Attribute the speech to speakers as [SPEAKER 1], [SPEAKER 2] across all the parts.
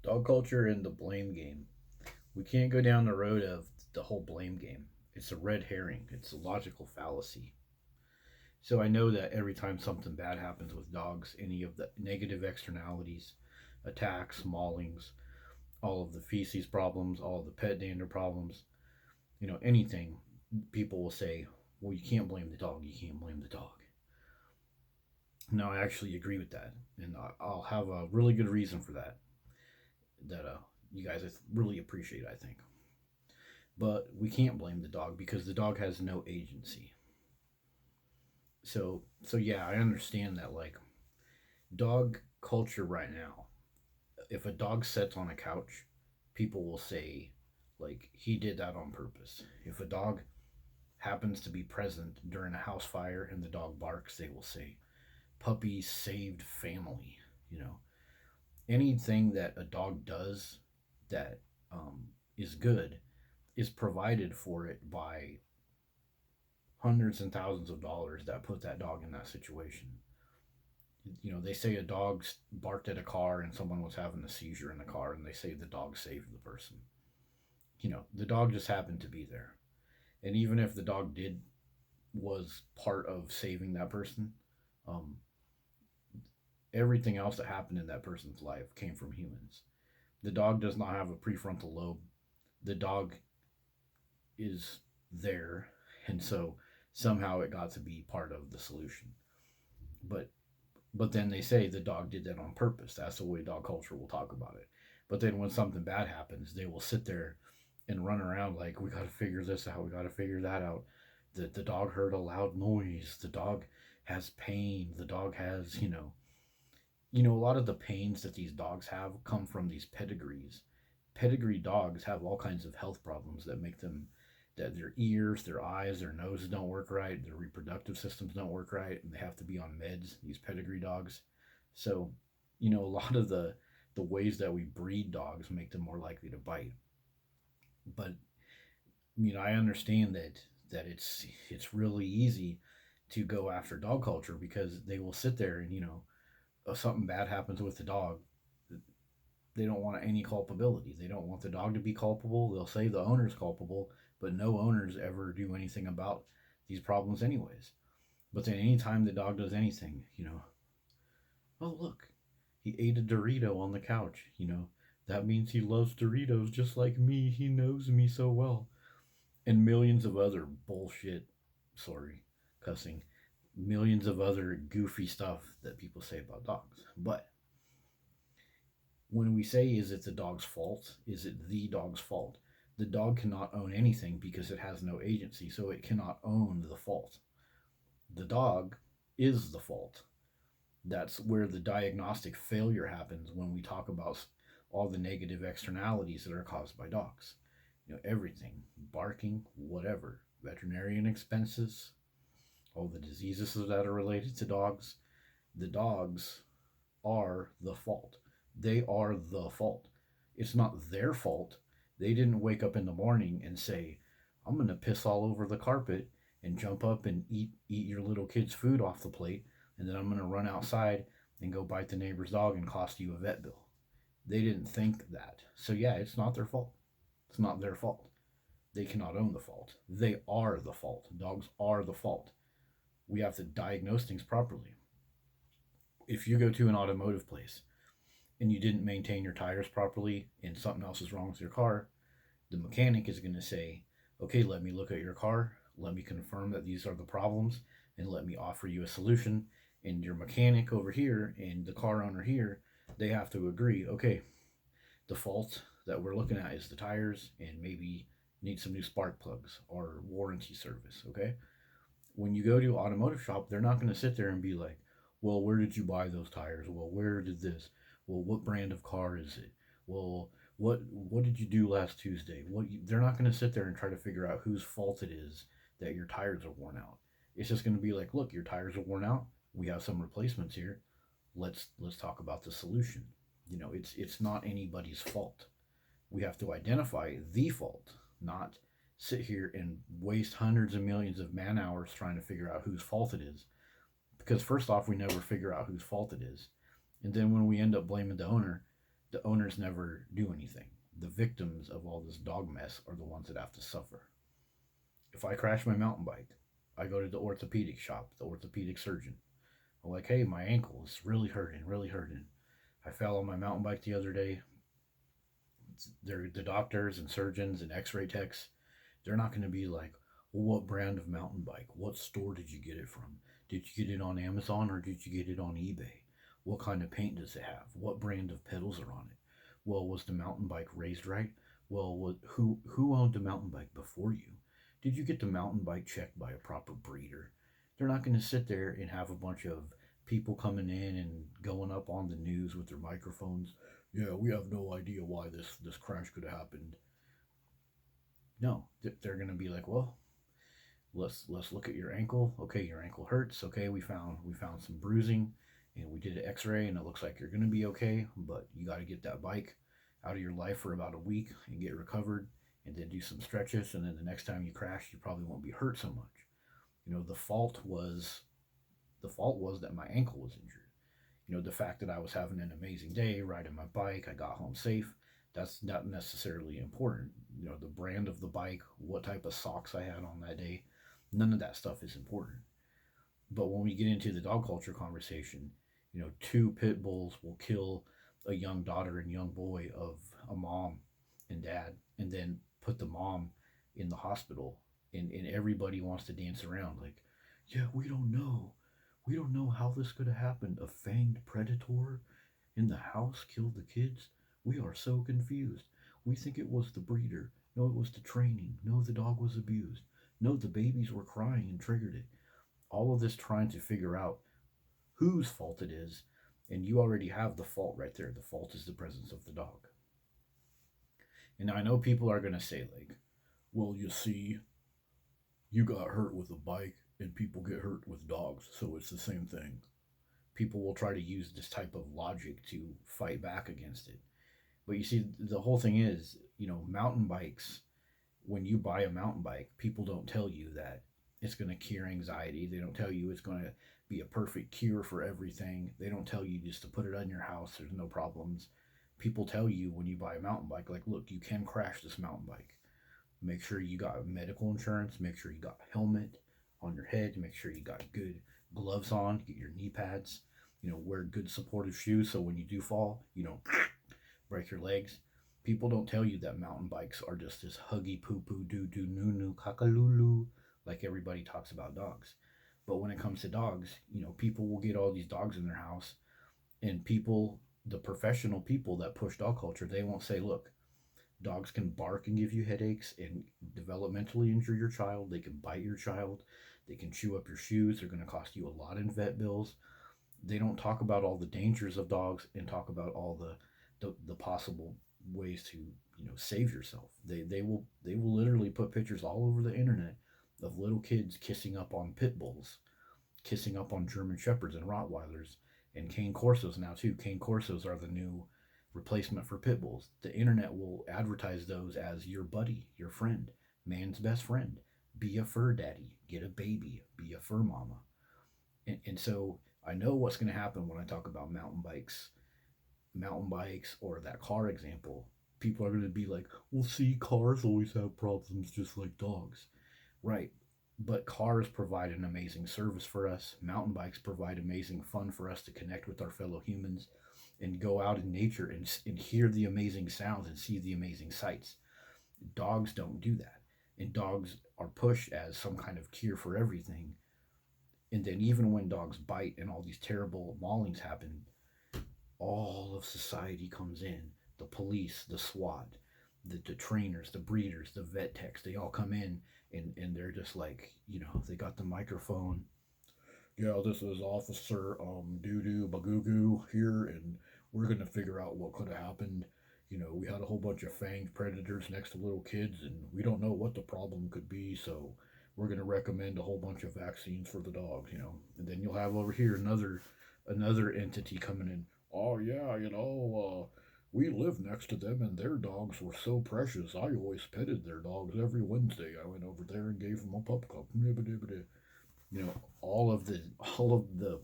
[SPEAKER 1] Dog culture and the blame game. We can't go down the road of the whole blame game. It's a red herring. It's a logical fallacy. So I know that every time something bad happens with dogs, any of the negative externalities, attacks, maulings, all of the feces problems, all of the pet dander problems, anything, people will say, well, you can't blame the dog. You can't blame the dog. No, I actually agree with that. And I'll have a really good reason for that, that you guys really appreciate, I think. But we can't blame the dog because the dog has no agency. So yeah, I understand that, like, dog culture right now. If a dog sits on a couch, people will say, like, he did that on purpose. If a dog happens to be present during a house fire and the dog barks, they will say, puppy saved family. You know, anything that a dog does that is good is provided for it by hundreds and thousands of dollars that put that dog in that situation. They say a dog barked at a car and someone was having a seizure in the car, and they say the dog saved the person. The dog just happened to be there. And even if the dog did was part of saving that person, um, everything else that happened in that person's life came from humans. The dog does not have a prefrontal lobe. The dog is there, and so somehow it got to be part of the solution. But but then they say the dog did that on purpose. That's the way dog culture will talk about it. But then when something bad happens, they will sit there and run around like, we got to figure this out. We got to figure that out. The dog heard a loud noise. The dog has pain. The dog has, a lot of the pains that these dogs have come from these pedigrees. Pedigree dogs have all kinds of health problems that make them, that their ears, their eyes, their noses don't work right, their reproductive systems don't work right, and they have to be on meds, these pedigree dogs. So, a lot of the ways that we breed dogs make them more likely to bite. But I understand that it's really easy to go after dog culture because they will sit there and if something bad happens with the dog, they don't want any culpability. They don't want the dog to be culpable. They'll say the owner's culpable, but no owners ever do anything about these problems, anyways. But then anytime the dog does anything, oh, look, he ate a Dorito on the couch, that means he loves Doritos just like me. He knows me so well. And millions of other bullshit, sorry, cussing, millions of other goofy stuff that people say about dogs. But when we say, is it the dog's fault? Is it the dog's fault? The dog cannot own anything because it has no agency, so it cannot own the fault. The dog is the fault. That's where the diagnostic failure happens when we talk about all the negative externalities that are caused by dogs. Everything, barking, whatever, veterinarian expenses, all the diseases that are related to dogs. The dogs are the fault. They are the fault. It's not their fault. They didn't wake up in the morning and say, I'm going to piss all over the carpet and jump up and eat your little kid's food off the plate, and then I'm going to run outside and go bite the neighbor's dog and cost you a vet bill. They didn't think that. So yeah, it's not their fault. It's not their fault. They cannot own the fault. They are the fault. Dogs are the fault. We have to diagnose things properly. If you go to an automotive place and you didn't maintain your tires properly and something else is wrong with your car, the mechanic is going to say, okay, let me look at your car, let me confirm that these are the problems, and let me offer you a solution. And your mechanic over here and the car owner here, they have to agree, okay, the fault that we're looking at is the tires, and maybe need some new spark plugs or warranty service, okay? When you go to automotive shop, they're not going to sit there and be like, well, where did you buy those tires? Well, where did this? Well, what brand of car is it? Well, what did you do last Tuesday? They're not going to sit there and try to figure out whose fault it is that your tires are worn out. It's just going to be like, look, your tires are worn out. We have some replacements here. Let's talk about the solution. It's not anybody's fault. We have to identify the fault, not sit here and waste hundreds of millions of man hours trying to figure out whose fault it is. Because first off, we never figure out whose fault it is. And then when we end up blaming the owner, The owners never do anything. The victims of all this dog mess are the ones that have to suffer. If I crash my mountain bike, I go to the orthopedic shop, the orthopedic surgeon. I'm like, hey, my ankle is really hurting, really hurting. I fell on my mountain bike the other day. They're the doctors and surgeons and x-ray techs. They're not going to be like, well, what brand of mountain bike? What store did you get it from? Did you get it on Amazon or did you get it on eBay? What kind of paint does it have? What brand of pedals are on it? Well, was the mountain bike raised right? Well, who owned the mountain bike before you? Did you get the mountain bike checked by a proper breeder? They're not going to sit there and have a bunch of people coming in and going up on the news with their microphones. Yeah, we have no idea why this crash could have happened. No, they're going to be like, well, let's look at your ankle. Okay, your ankle hurts. Okay, we found some bruising, and we did an X-ray, and it looks like you're going to be okay. But you got to get that bike out of your life for about a week and get recovered, and then do some stretches. And then the next time you crash, you probably won't be hurt so much. The fault was that my ankle was injured. The fact that I was having an amazing day riding my bike, I got home safe. That's not necessarily important. The brand of the bike, what type of socks I had on that day, none of that stuff is important. But when we get into the dog culture conversation, two pit bulls will kill a young daughter and young boy of a mom and dad, and then put the mom in the hospital, and everybody wants to dance around like, yeah, we don't know. We don't know how this could have happened. A fanged predator in the house killed the kids. We are so confused. We think it was the breeder. No, it was the training. No, the dog was abused. No, the babies were crying and triggered it. All of this trying to figure out whose fault it is, and you already have the fault right there. The fault is the presence of the dog. And I know people are going to say, like, well, you see, you got hurt with a bike and people get hurt with dogs, so it's the same thing. People will try to use this type of logic to fight back against it. But you see, the whole thing is, mountain bikes, when you buy a mountain bike, people don't tell you that it's going to cure anxiety. They don't tell you it's going to be a perfect cure for everything. They don't tell you just to put it on your house, there's no problems. People tell you when you buy a mountain bike, like, look, you can crash this mountain bike. Make sure you got medical insurance, make sure you got a helmet on your head, make sure you got good gloves on, get your knee pads, wear good supportive shoes so when you do fall, you don't break your legs. People don't tell you that mountain bikes are just this huggy poo poo doo doo noo noo cockalulu like everybody talks about dogs. But when it comes to dogs, people will get all these dogs in their house, and people, the professional people that push dog culture, they won't say, look, dogs can bark and give you headaches and developmentally injure your child. They can bite your child. They can chew up your shoes. They're going to cost you a lot in vet bills. They don't talk about all the dangers of dogs and talk about all the possible ways to save yourself. They will literally put pictures all over the internet of little kids kissing up on pit bulls, kissing up on German shepherds and Rottweilers, and cane corsos now too. Cane corsos are the new replacement for pit bulls. The internet will advertise those as your buddy, your friend, man's best friend. Be a fur daddy, get a baby, be a fur mama. And so I know what's going to happen when I talk about mountain bikes, or that car example. People are going to be like, well, see, cars always have problems just like dogs. Right. But cars provide an amazing service for us. Mountain bikes provide amazing fun for us to connect with our fellow humans and go out in nature and hear the amazing sounds and see the amazing sights. Dogs don't do that. And dogs are pushed as some kind of cure for everything. And then, even when dogs bite and all these terrible maulings happen, all of society comes in. The police, the SWAT, the trainers, the breeders, the vet techs, they all come in, and they're just like, they got the microphone. Yeah, this is Officer Doo Doo Bagoo here, and we're gonna figure out what could have happened. We had a whole bunch of fanged predators next to little kids, and we don't know what the problem could be, so we're gonna recommend a whole bunch of vaccines for the dogs. And then you'll have over here another entity coming in. Oh yeah, we live next to them, and their dogs were so precious. I always petted their dogs every Wednesday. I went over there and gave them a pup cup. All of the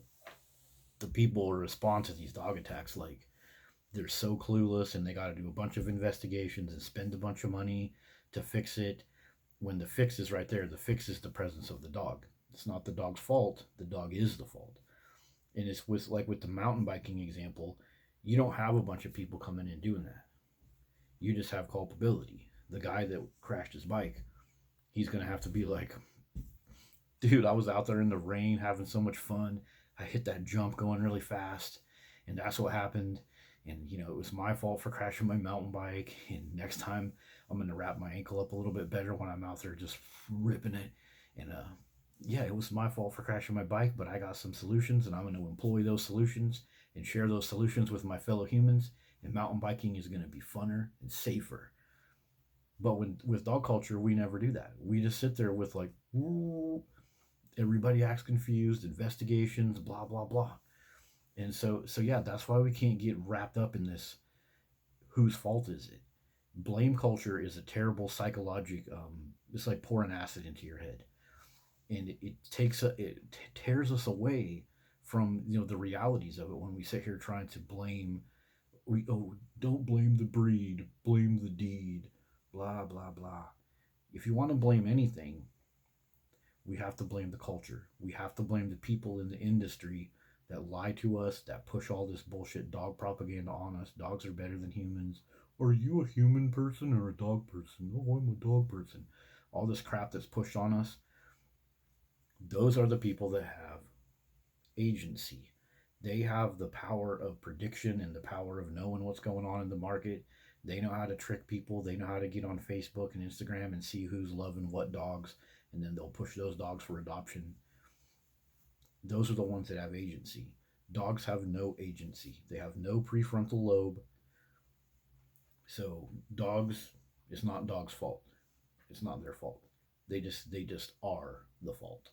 [SPEAKER 1] people respond to these dog attacks like, they're so clueless and they got to do a bunch of investigations and spend a bunch of money to fix it, when the fix is right there. The fix is the presence of the dog. It's not the dog's fault. The dog is the fault. And it's with, like with the mountain biking example, you don't have a bunch of people coming in doing that. You just have culpability. The guy that crashed his bike, he's gonna have to be like, dude, I was out there in the rain having so much fun. I hit that jump going really fast, and that's what happened. And it was my fault for crashing my mountain bike. And next time, I'm gonna wrap my ankle up a little bit better when I'm out there just ripping it. And yeah, it was my fault for crashing my bike, but I got some solutions, and I'm gonna employ those solutions and share those solutions with my fellow humans. And mountain biking is gonna be funner and safer. But with dog culture, we never do that. We just sit there with like, ooh, everybody acts confused, investigations, blah blah blah. And so yeah, that's why we can't get wrapped up in this. Whose fault is it? Blame culture is a terrible psychologic. It's like pouring acid into your head, and it tears us away from the realities of it when we sit here trying to blame. Don't blame the breed, blame the deed, blah blah blah. If you want to blame anything, we have to blame the culture. We have to blame the people in the industry that lie to us, that push all this bullshit dog propaganda on us. Dogs are better than humans. Are you a human person or a dog person? Oh, I'm a dog person. All this crap that's pushed on us. Those are the people that have agency. They have the power of prediction and the power of knowing what's going on in the market. They know how to trick people. They know how to get on Facebook and Instagram and see who's loving what dogs, and then they'll push those dogs for adoption. Those are the ones that have agency. Dogs have no agency. They have no prefrontal lobe. So dogs, it's not dogs' fault. It's not their fault. They just are the fault.